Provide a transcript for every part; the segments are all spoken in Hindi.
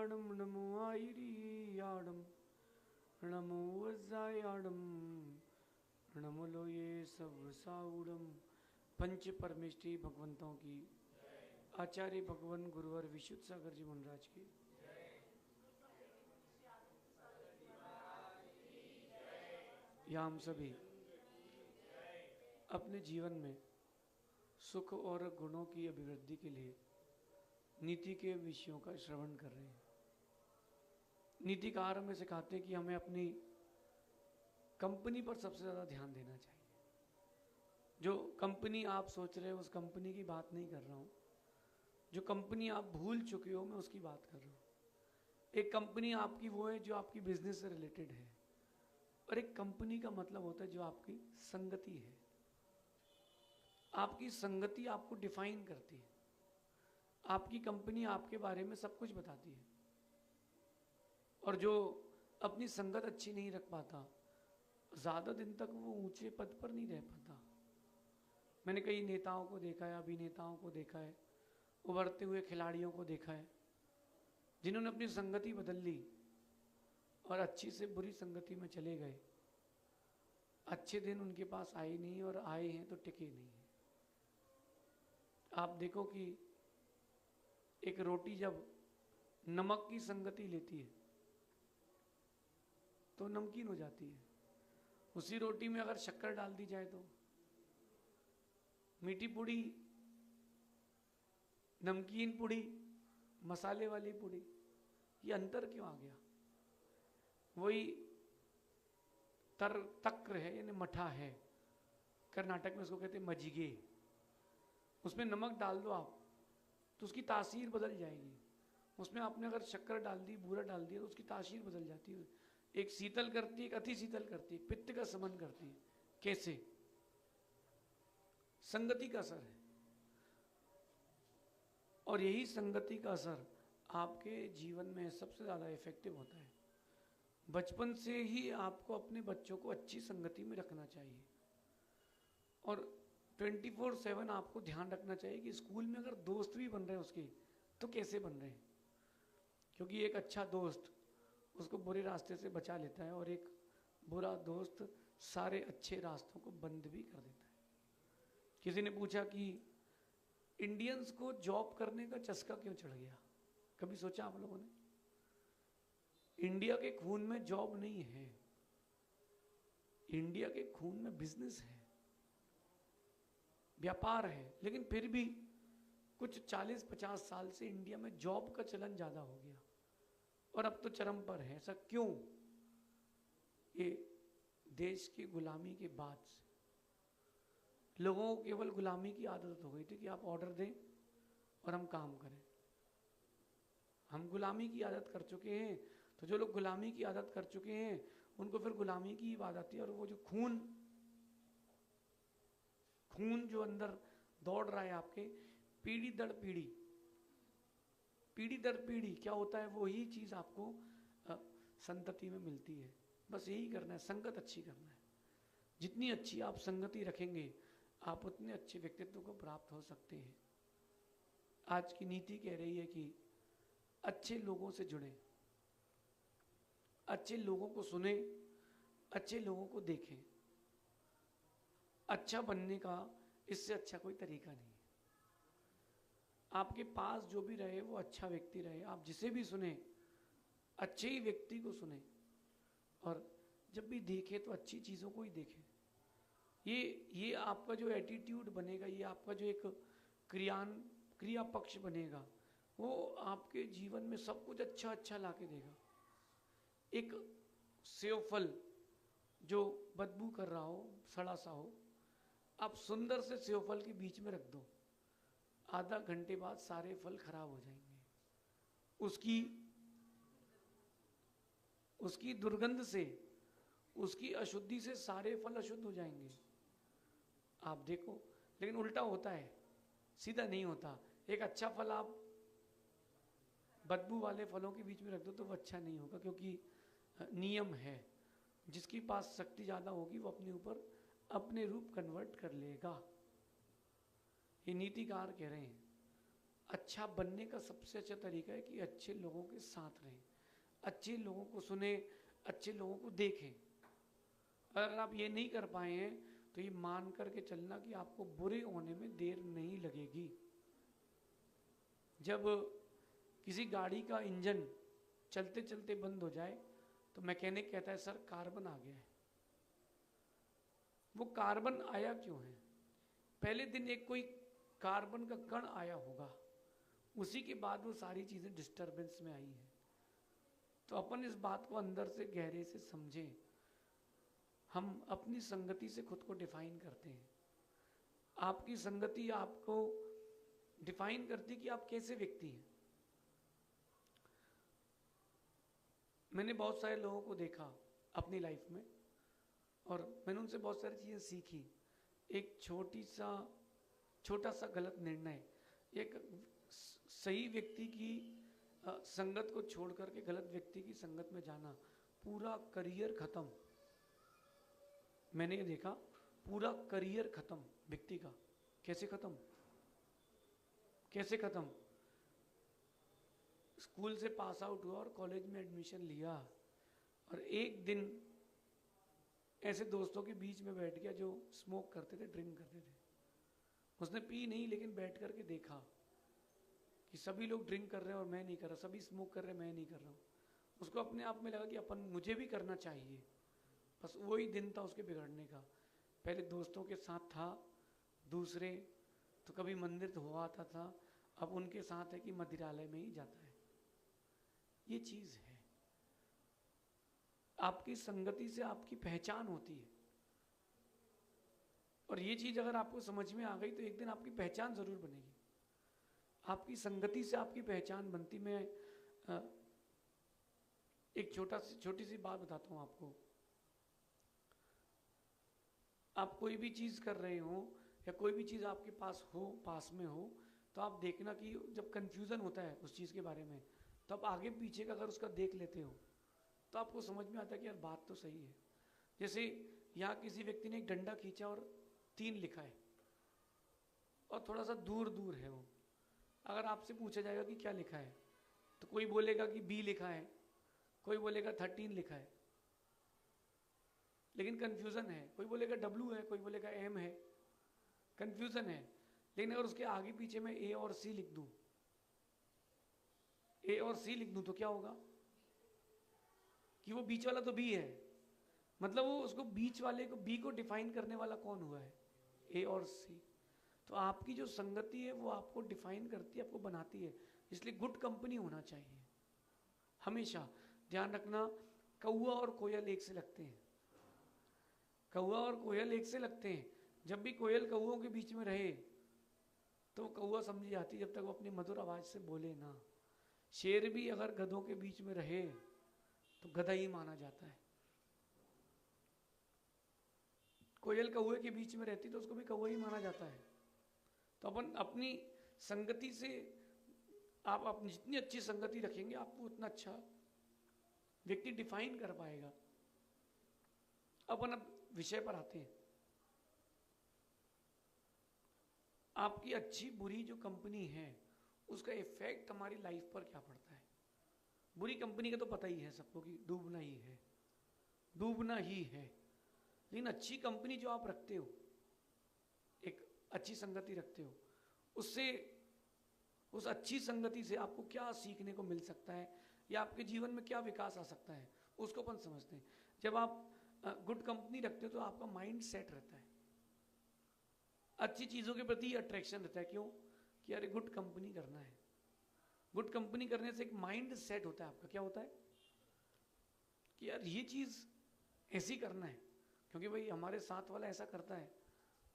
याडम नमो आयरी याडम नमो वज्जायाडम नमो लोये सब साउडम। पंच परमेष्ठी भगवंतों की, आचार्य भगवान गुरुवर विशुद्ध सागर जी महाराज की, या हम सभी अपने जीवन में सुख और गुणों की अभिवृद्धि के लिए नीति के विषयों का श्रवण कर रहे हैं। नीतिकार हमें सिखाते हैं कि हमें अपनी कंपनी पर सबसे ज़्यादा ध्यान देना चाहिए। जो कंपनी आप सोच रहे हो उस कंपनी की बात नहीं कर रहा हूँ, जो कंपनी आप भूल चुके हो मैं उसकी बात कर रहा हूँ। एक कंपनी आपकी वो है जो आपकी बिजनेस से रिलेटेड है, और एक कंपनी का मतलब होता है जो आपकी संगति है। आपकी संगति आपको डिफाइन करती है। आपकी कंपनी आपके बारे में सब कुछ बताती है। और जो अपनी संगत अच्छी नहीं रख पाता, ज़्यादा दिन तक वो ऊंचे पद पर नहीं रह पाता। मैंने कई नेताओं को देखा है, अभिनेताओं को देखा है, उभरते हुए खिलाड़ियों को देखा है, जिन्होंने अपनी संगति बदल ली और अच्छी से बुरी संगति में चले गए। अच्छे दिन उनके पास आए नहीं, और आए हैं तो टिके नहीं हैं। आप देखो कि एक रोटी जब नमक की संगति लेती है तो नमकीन हो जाती है। उसी रोटी में अगर शक्कर डाल दी जाए तो मीठी पूड़ी, नमकीन पूड़ी, मसाले वाली पूड़ी, ये अंतर क्यों आ गया? वही तक्र है, यानी मठा है, कर्नाटक में उसको कहते हैं मजिगे। उसमें नमक डाल दो आप तो उसकी तासीर बदल जाएगी। उसमें आपने अगर शक्कर डाल दी, बूरा डाल दिया तो उसकी तासीर बदल जाती है। एक शीतल करती है, एक अति शीतल करती है, पित्त का समन करती है। कैसे? संगति का असर है। और यही संगति का असर आपके जीवन में सबसे ज़्यादा इफेक्टिव होता है। बचपन से ही आपको अपने बच्चों को अच्छी संगति में रखना चाहिए, और 24/7 आपको ध्यान रखना चाहिए कि स्कूल में अगर दोस्त भी बन रहे हैं उसके, तो कैसे बन रहे हैं। क्योंकि एक अच्छा दोस्त उसको बुरे रास्ते से बचा लेता है, और एक बुरा दोस्त सारे अच्छे रास्तों को बंद भी कर देता है। किसी ने पूछा कि इंडियंस को जॉब करने का चस्का क्यों चढ़ गया? कभी सोचा आप लोगों ने? इंडिया के खून में जॉब नहीं है, इंडिया के खून में बिजनेस है, व्यापार है। लेकिन फिर भी कुछ 40-50 साल से इंडिया में जॉब का चलन ज़्यादा हो गया, और अब तो चरम पर है। ऐसा क्यों? ये देश की गुलामी के बाद से लोगों को केवल गुलामी की आदत हो गई थी कि आप ऑर्डर दें और हम काम करें। हम गुलामी की आदत कर चुके हैं, तो जो लोग गुलामी की आदत कर चुके हैं उनको फिर गुलामी की बात आती है। और वो जो खून जो अंदर दौड़ रहा है आपके, पीढ़ी दर पीढ़ी, पीढ़ी दर पीढ़ी क्या होता है, वो ही चीज़ आपको संतति में मिलती है। बस यही करना है, संगत अच्छी करना है। जितनी अच्छी आप संगति रखेंगे, आप उतने अच्छे व्यक्तित्व को प्राप्त हो सकते हैं। आज की नीति कह रही है कि अच्छे लोगों से जुड़ें, अच्छे लोगों को सुने, अच्छे लोगों को देखें। अच्छा बनने का इससे अच्छा कोई तरीका नहीं है। आपके पास जो भी रहे वो अच्छा व्यक्ति रहे। आप जिसे भी सुने, अच्छे ही व्यक्ति को सुने, और जब भी देखे तो अच्छी चीज़ों को ही देखें। ये आपका जो एटीट्यूड बनेगा, ये आपका जो एक क्रिया पक्ष बनेगा, वो आपके जीवन में सब कुछ अच्छा अच्छा ला के देगा। एक सेव फल जो बदबू कर रहा हो, सड़ा सा हो, आप सुंदर से सेव फल के बीच में रख दो, आधा घंटे बाद सारे फल खराब हो जाएंगे। उसकी दुर्गंध से, उसकी अशुद्धि से सारे फल अशुद्ध हो जाएंगे। आप देखो, लेकिन उल्टा होता है, सीधा नहीं होता। एक अच्छा फल आप बदबू वाले फलों के बीच में रख दो तो वो अच्छा नहीं होगा, क्योंकि नियम है, जिसके पास शक्ति ज़्यादा होगी वो अपने ऊपर अपने रूप कन्वर्ट कर लेगा। ये नीतिकार कह रहे हैं। अच्छा बनने का सबसे अच्छा तरीका है कि अच्छे लोगों के साथ रहें, अच्छे लोगों को सुने, अच्छे लोगों को देखें। अगर आप ये नहीं कर पाए हैं तो ये मान करके चलना कि आपको बुरे होने में देर नहीं लगेगी। जब किसी गाड़ी का इंजन चलते चलते बंद हो जाए तो मैकेनिक कहता है सर कार्बन आ गया है। वो कार्बन आया क्यों है? पहले दिन एक कोई कार्बन का कण आया होगा, उसी के बाद वो सारी चीजें डिस्टरबेंस में आई हैं। तो अपन इस बात को अंदर से गहरे से समझें। हम अपनी संगति से खुद को डिफाइन करते हैं। आपकी संगति आपको डिफाइन करती है कि आप कैसे व्यक्ति हैं। मैंने बहुत सारे लोगों को देखा अपनी लाइफ में और मैंने उनसे बहुत सारी चीज़ें सीखी। एक छोटा सा गलत निर्णय, एक सही व्यक्ति की संगत को छोड़ करके गलत व्यक्ति की संगत में जाना, पूरा करियर खत्म। मैंने ये देखा, पूरा करियर खत्म व्यक्ति का। कैसे खत्म? कैसे खत्म? स्कूल से पास आउट हुआ और कॉलेज में एडमिशन लिया और एक दिन ऐसे दोस्तों के बीच में बैठ गया जो स्मोक करते थे, ड्रिंक करते थे। उसने पी नहीं, लेकिन बैठ करके देखा कि सभी लोग ड्रिंक कर रहे हैं और मैं नहीं कर रहा, सभी स्मोक कर रहे हैं मैं नहीं कर रहा हूँ। उसको अपने आप में लगा कि अपन मुझे भी करना चाहिए। बस वही दिन था उसके बिगड़ने का। पहले दोस्तों के साथ था, दूसरे तो कभी मंदिर तो हुआ आता था, अब उनके साथ है कि मदिरालय में ही जाता है। ये चीज़ है, आपकी संगति से आपकी पहचान होती है। और ये चीज़ अगर आपको समझ में आ गई तो एक दिन आपकी पहचान ज़रूर बनेगी। आपकी संगति से आपकी पहचान बनती। मैं एक छोटी सी बात बताता हूँ आपको। आप कोई भी चीज़ कर रहे हो या कोई भी चीज़ आपके पास हो, पास में हो, तो आप देखना कि जब कंफ्यूजन होता है उस चीज़ के बारे में, तो आप आगे पीछे का अगर उसका देख लेते हो तो आपको समझ में आता है कि यार बात तो सही है। जैसे यहाँ किसी व्यक्ति ने एक डंडा खींचा और 3 लिखा है और थोड़ा सा दूर दूर है वो। अगर आपसे पूछा जाएगा कि क्या लिखा है, तो कोई बोलेगा कि बी लिखा है, कोई बोलेगा 13 लिखा है, लेकिन कंफ्यूजन है। कोई बोलेगा डब्ल्यू है, कोई बोलेगा एम है, कंफ्यूजन है। लेकिन अगर उसके आगे पीछे में ए और सी लिख दूं, ए और सी लिख दूं तो क्या होगा कि वो बीच वाला तो बी है। मतलब वो उसको बीच वाले को, बी को डिफाइन करने वाला कौन हुआ है? ए और सी। तो आपकी जो संगति है वो आपको डिफाइन करती है, आपको बनाती है। इसलिए गुड कंपनी होना चाहिए हमेशा। ध्यान रखना, कौआ और कोयल एक से लगते हैं। कौआ और कोयल एक से लगते हैं। जब भी कोयल कौओं के बीच में रहे तो कौआ समझी जाती जब तक वो अपनी मधुर आवाज से बोले ना। शेर भी अगर गधों के बीच में रहे तो गधा ही माना जाता है। कोयल कौए के बीच में रहती तो उसको भी कौआ ही माना जाता है। तो अपन अपनी संगति से, आप अपनी जितनी अच्छी संगति रखेंगे आपको उतना अच्छा व्यक्ति डिफाइन कर पाएगा। अपन अब विषय पर आते हैं। आपकी अच्छी बुरी जो कंपनी है उसका इफेक्ट हमारी लाइफ पर क्या पड़ता है। बुरी कंपनी का तो पता ही है सबको कि डूबना ही है, डूबना ही है। लेकिन अच्छी कंपनी जो आप रखते हो, एक अच्छी संगति रखते हो, उससे, उस अच्छी संगति से आपको क्या सीखने को मिल सकता है या आपके जीवन में क्या विकास आ सकता है, उसको अपन समझते हैं। जब आप गुड कंपनी रखते हो तो आपका माइंड सेट रहता है, अच्छी चीज़ों के प्रति अट्रैक्शन रहता है। क्यों? कि अरे गुड कंपनी करना है। गुड कंपनी करने से एक माइंड सेट होता है आपका। क्या होता है कि यार ये चीज़ ऐसी करना है, क्योंकि भाई हमारे साथ वाला ऐसा करता है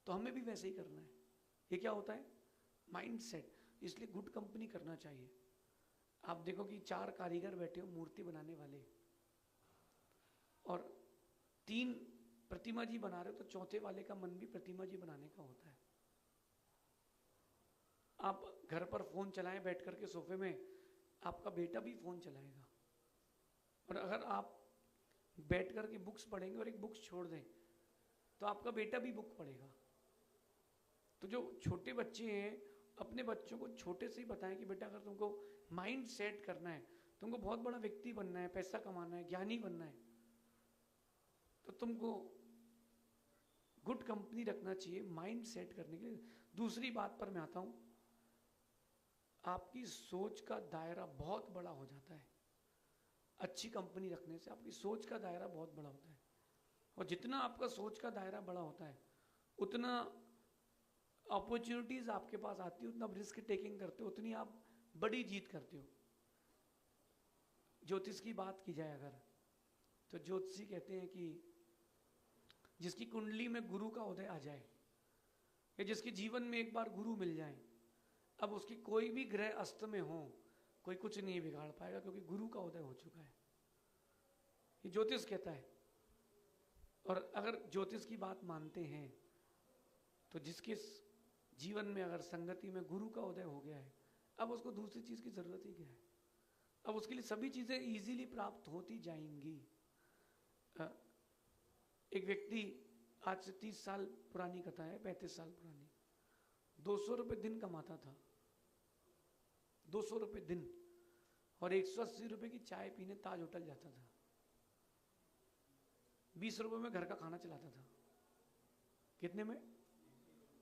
तो हमें भी वैसे ही करना है। ये क्या होता है? Mind set. इसलिए गुड कंपनी करना चाहिए। आप देखो कि 4 कारीगर बैठे हो मूर्ति बनाने वाले, और 3 प्रतिमा जी बना रहे हो, तो चौथे वाले का मन भी प्रतिमा जी बनाने का होता है। आप घर पर फोन चलाएं बैठ करके सोफे में, आपका बेटा भी फोन चलाएगा। और अगर आप बैठ करके बुक्स पढ़ेंगे और एक बुक्स छोड़ दें तो आपका बेटा भी बुक पढ़ेगा। तो जो छोटे बच्चे हैं अपने बच्चों को छोटे से ही बताएं कि बेटा अगर तुमको माइंड सेट करना है, तुमको बहुत बड़ा व्यक्ति बनना है, पैसा कमाना है, ज्ञानी बनना है, तो तुमको गुड कंपनी रखना चाहिए माइंड सेट करने के लिए। दूसरी बात पर मैं आता हूं, आपकी सोच का दायरा बहुत बड़ा हो जाता है। अच्छी कंपनी रखने से आपकी सोच का दायरा बहुत बड़ा होता है, और जितना आपका सोच का दायरा बड़ा होता है उतना अपॉर्चुनिटीज आपके पास आती है, उतना आप रिस्क टेकिंग करते हो, उतनी आप बड़ी जीत करते हो। ज्योतिष की बात की जाए अगर, तो ज्योतिषी कहते हैं कि जिसकी कुंडली में गुरु का उदय आ जाए, या जिसके जीवन में एक बार गुरु मिल जाए, अब उसकी कोई भी ग्रह अस्त में हो, कोई कुछ नहीं बिगाड़ पाएगा, क्योंकि गुरु का उदय हो चुका है। ये ज्योतिष कहता है। और अगर ज्योतिष की बात मानते हैं तो जिसके जीवन में अगर संगति में गुरु का उदय हो गया है, अब उसको दूसरी चीज की जरूरत ही क्या है, अब उसके लिए सभी चीजें इजीली प्राप्त होती जाएंगी। एक व्यक्ति, आज से 30 साल पुरानी कथा है, 35 साल पुरानी, 200 रुपये दिन कमाता था, 200 रुपये दिन, और 180 रुपये की चाय पीने ताज होटल जाता था, 20 रुपये में घर का खाना चलाता था। कितने में?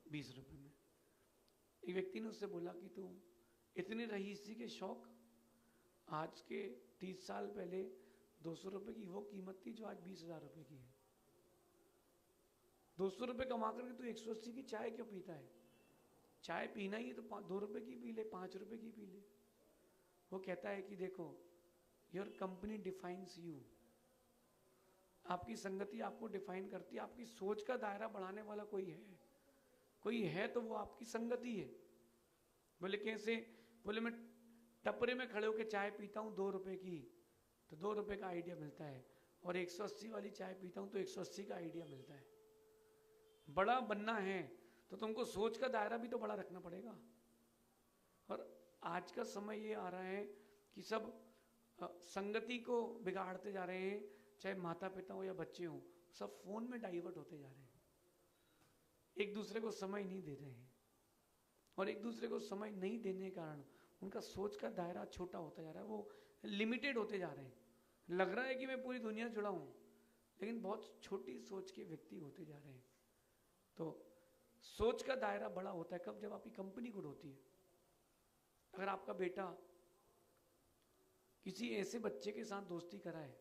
20 रुपये में। एक व्यक्ति ने उससे बोला कि तुम इतने रईसी के शौक, आज के 30 साल पहले 200 रुपये की वो कीमत थी जो आज 20,000 रुपये की है। 200 रुपये कमा करके तू 180 की चाय क्यों पीता है? चाय पीना ही तो 2 रुपये की पी ले, 5 रुपये की पी ले। वो कहता है कि देखो, योर कंपनी डिफाइंस यू, आपकी संगति आपको डिफाइन करती है। आपकी सोच का दायरा बढ़ाने वाला कोई है तो वो आपकी संगति है। बोले कैसे? बोले मैं टपरे में खड़े होकर चाय पीता हूँ 2 रुपये की, तो 2 रुपये का आइडिया मिलता है, और 180 वाली चाय पीता हूँ तो 180 का आइडिया मिलता है। बड़ा बनना है तो तुमको सोच का दायरा भी तो बड़ा रखना पड़ेगा। और आज का समय ये आ रहा है कि सब संगति को बिगाड़ते जा रहे हैं, चाहे माता पिता हो या बच्चे हो, सब फोन में डाइवर्ट होते जा रहे हैं, एक दूसरे को समय नहीं दे रहे हैं, और एक दूसरे को समय नहीं देने के कारण उनका सोच का दायरा छोटा होता जा रहा है, वो लिमिटेड होते जा रहे हैं। लग रहा है कि मैं पूरी दुनिया जुड़ा हूं, लेकिन बहुत छोटी सोच के व्यक्ति होते जा रहे हैं। तो सोच का दायरा बड़ा होता है कब? जब आपकी कंपनी गुड होती है। अगर आपका बेटा किसी ऐसे बच्चे के साथ दोस्ती कराए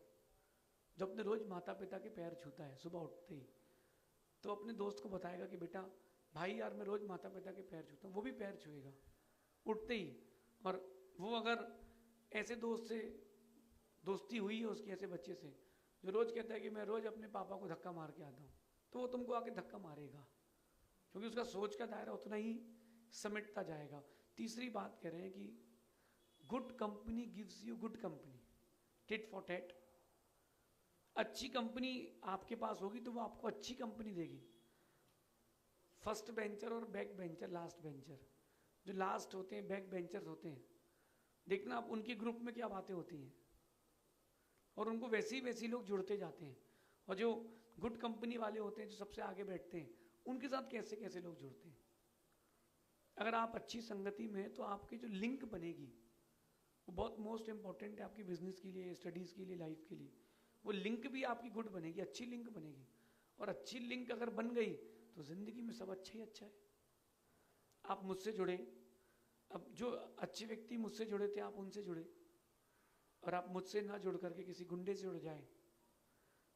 जो अपने रोज माता पिता के पैर छूता है सुबह उठते ही, तो अपने दोस्त को बताएगा कि बेटा भाई यार मैं रोज माता पिता के पैर छूता हूँ, वो भी पैर छुएगा उठते ही। और वो अगर ऐसे दोस्त से दोस्ती हुई है उसकी, ऐसे बच्चे से जो रोज कहता है कि मैं रोज अपने पापा को धक्का मार के आता हूँ, तो वो तुमको आके धक्का मारेगा, क्योंकि उसका सोच का दायरा उतना ही समेटता जाएगा। तीसरी बात कह रहे हैं कि good company gives you good company, tit for tat. अच्छी कंपनी आपके पास होगी तो वो आपको अच्छी कंपनी देगी। फर्स्ट बेंचर और बैक बेंचर, लास्ट बेंचर, जो लास्ट होते हैं, बैक बेंचर्स होते हैं, देखना आप उनके ग्रुप में क्या बातें होती हैं, और उनको वैसे ही लोग जुड़ते जाते हैं। और जो गुड कंपनी वाले होते हैं, जो सबसे आगे बैठते हैं, उनके साथ कैसे कैसे लोग जुड़ते हैं। अगर आप अच्छी संगति में हैं तो आपकी जो लिंक बनेगी वो बहुत मोस्ट इंपॉर्टेंट है आपकी बिजनेस के लिए, स्टडीज के लिए, लाइफ के लिए। वो लिंक भी आपकी गुड बनेगी, अच्छी लिंक बनेगी। और अच्छी लिंक अगर बन गई तो जिंदगी में सब अच्छा ही अच्छा है। आप मुझसे जुड़े, अब जो अच्छे व्यक्ति मुझसे जुड़े थे आप उनसे जुड़े, और आप मुझसे ना जुड़ करके किसी गुंडे से जुड़ जाए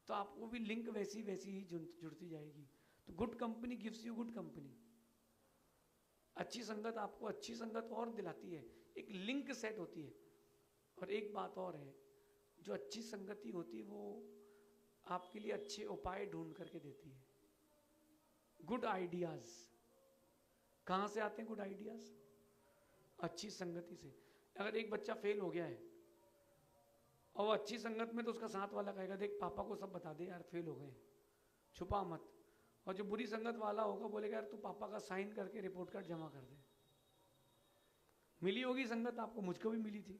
तो आपको भी लिंक वैसी ही जुड़ती जाएगी। तो good company gives you good company. अच्छी संगत आपको अच्छी संगत और दिलाती है, एक लिंक सेट होती है। और एक बात और है, जो अच्छी संगति होती है वो आपके लिए अच्छे उपाय ढूंढ करके देती है। गुड आइडियाज कहां से आते हैं? गुड आइडियाज अच्छी संगति से। अगर एक बच्चा फेल हो गया है और वो अच्छी संगत में, तो उसका साथ वाला कहेगा देख पापा को सब बता दे यार, फेल हो गए, छुपा मत। और जो बुरी संगत वाला होगा बोलेगा यार तू पापा का साइन करके रिपोर्ट कार्ड जमा कर दे। मिली होगी संगत आपको, मुझको भी मिली थी,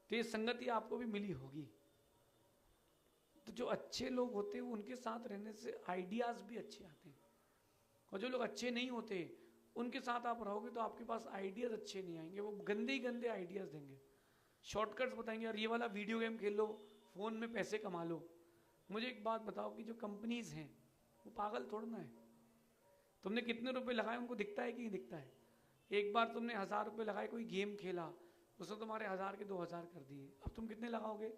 तो ये संगति आपको भी मिली होगी। तो जो अच्छे लोग होते हैं उनके साथ रहने से आइडियाज भी अच्छे आते हैं, और जो लोग अच्छे नहीं होते उनके साथ आप रहोगे तो आपके पास आइडियाज़ अच्छे नहीं आएंगे, वो गंदे गंदे आइडियाज़ देंगे, शॉर्टकट्स बताएंगे, और ये वाला वीडियो गेम खेल लो, फ़ोन में पैसे कमा लो। मुझे एक बात बताओ कि जो कंपनीज़ हैं वो पागल थोड़ा ना है। तुमने कितने रुपए लगाए उनको दिखता है कि नहीं दिखता है? एक बार तुमने 1000 रुपये लगाए, कोई गेम खेला, उसने तुम्हारे 1000 के 2000 कर दिए, अब तुम कितने लगाओगे?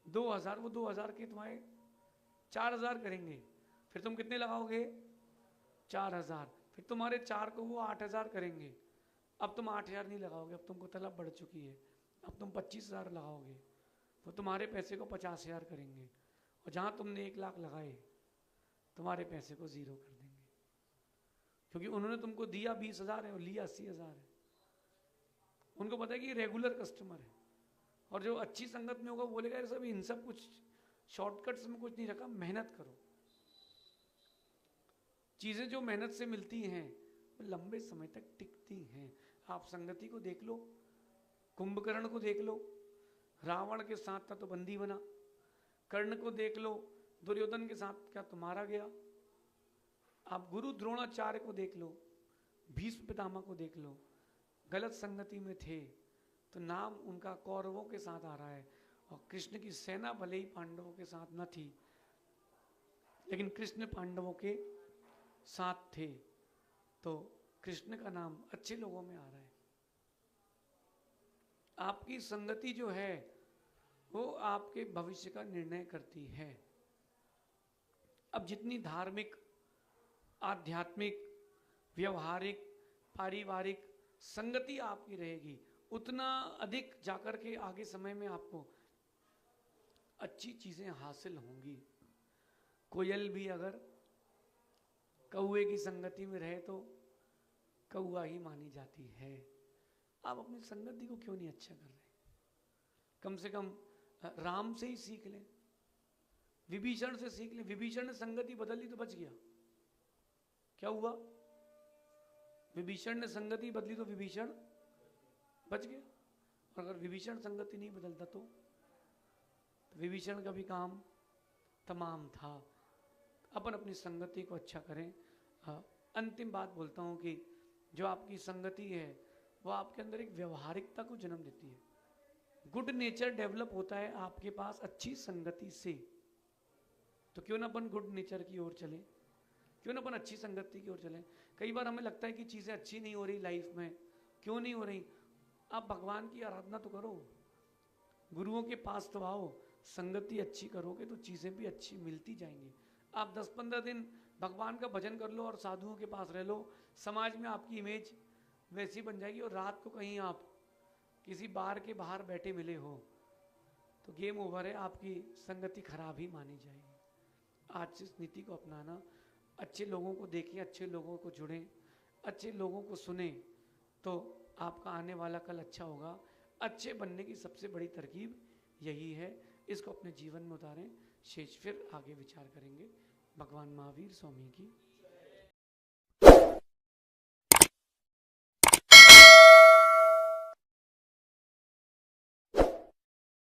2000, वो 2000 के तुम्हारे 4000 करेंगे, फिर तुम कितने लगाओगे? 4000, फिर तुम्हारे 4 को वो 8000 करेंगे। अब तुम 8000 नहीं लगाओगे, अब तुमको तलब बढ़ चुकी है, अब तुम 25000 लगाओगे, वो तुम्हारे पैसे को 50000 करेंगे, और जहाँ तुमने 1 लाख लगाए तुम्हारे पैसे को 0 कर देंगे, क्योंकि उन्होंने तुमको दिया 20,000 है और लिया 80,000 है। उनको पता है कि रेगुलर कस्टमर है, और जो अच्छी संगत में होगा वो बोलेगा यार सब इन सब कुछ शॉर्टकट्स में कुछ नहीं रखा, मेहनत करो। चीज़ें जो मेहनत से मिलती हैं वो लंबे समय तक टिकती हैं। आप संगति को देख लो, कुंभकर्ण को देख लो, रावण के साथ था तो बंदी बना। कर्ण को देख लो, दुर्योधन के साथ क्या तो मारा गया। आप गुरु द्रोणाचार्य को देख लो, भीष्म पितामह को देख लो, गलत संगति में थे तो नाम उनका कौरवों के साथ आ रहा है, और कृष्ण की सेना भले ही पांडवों के साथ न थी, लेकिन कृष्ण पांडवों के साथ थे, तो कृष्ण का नाम अच्छे लोगों में आ रहा है। आपकी संगति जो है वो आपके भविष्य का निर्णय करती है। अब जितनी धार्मिक, आध्यात्मिक, व्यवहारिक, पारिवारिक संगति आपकी रहेगी, उतना अधिक जाकर के आगे समय में आपको अच्छी चीजें हासिल होंगी। कोयल भी अगर कौवे की संगति में रहे तो कौवा ही मानी जाती है। आप अपनी संगति को क्यों नहीं अच्छा कर रहे? कम से कम राम से ही सीख लें, विभीषण से सीख लें। विभीषण ने संगति बदल ली तो बच गया, क्या हुआ? विभीषण ने संगति बदली तो विभीषण बच गया, और अगर विभीषण संगति नहीं बदलता तो विभीषण का भी काम तमाम था। अपन अपनी संगति को अच्छा करें। अंतिम बात बोलता हूँ कि जो आपकी संगति है वो आपके अंदर एक व्यवहारिकता को जन्म देती है। गुड नेचर डेवलप होता है आपके पास अच्छी संगति से। तो क्यों ना अपन गुड नेचर की ओर चलें, क्यों ना अपन अच्छी संगति की ओर चलें। कई बार हमें लगता है कि चीज़ें अच्छी नहीं हो रही लाइफ में, क्यों नहीं हो रही? आप भगवान की आराधना तो करो, गुरुओं के पास तो आओ, संगति अच्छी करोगे तो चीज़ें भी अच्छी मिलती जाएंगी। आप 10-15 दिन भगवान का भजन कर लो और साधुओं के पास रह लो, समाज में आपकी इमेज वैसी बन जाएगी। और रात को कहीं आप किसी बार के बाहर बैठे मिले हो तो गेम ओवर है, आपकी संगति खराब ही मानी जाएगी। आज से इस नीति को अपनाना, अच्छे लोगों को देखें, अच्छे लोगों को जुड़ें, अच्छे लोगों को सुने, तो आपका आने वाला कल अच्छा होगा। अच्छे बनने की सबसे बड़ी तरकीब यही है, इसको अपने जीवन में उतारें। शेष फिर आगे विचार करेंगे। भगवान महावीर स्वामी की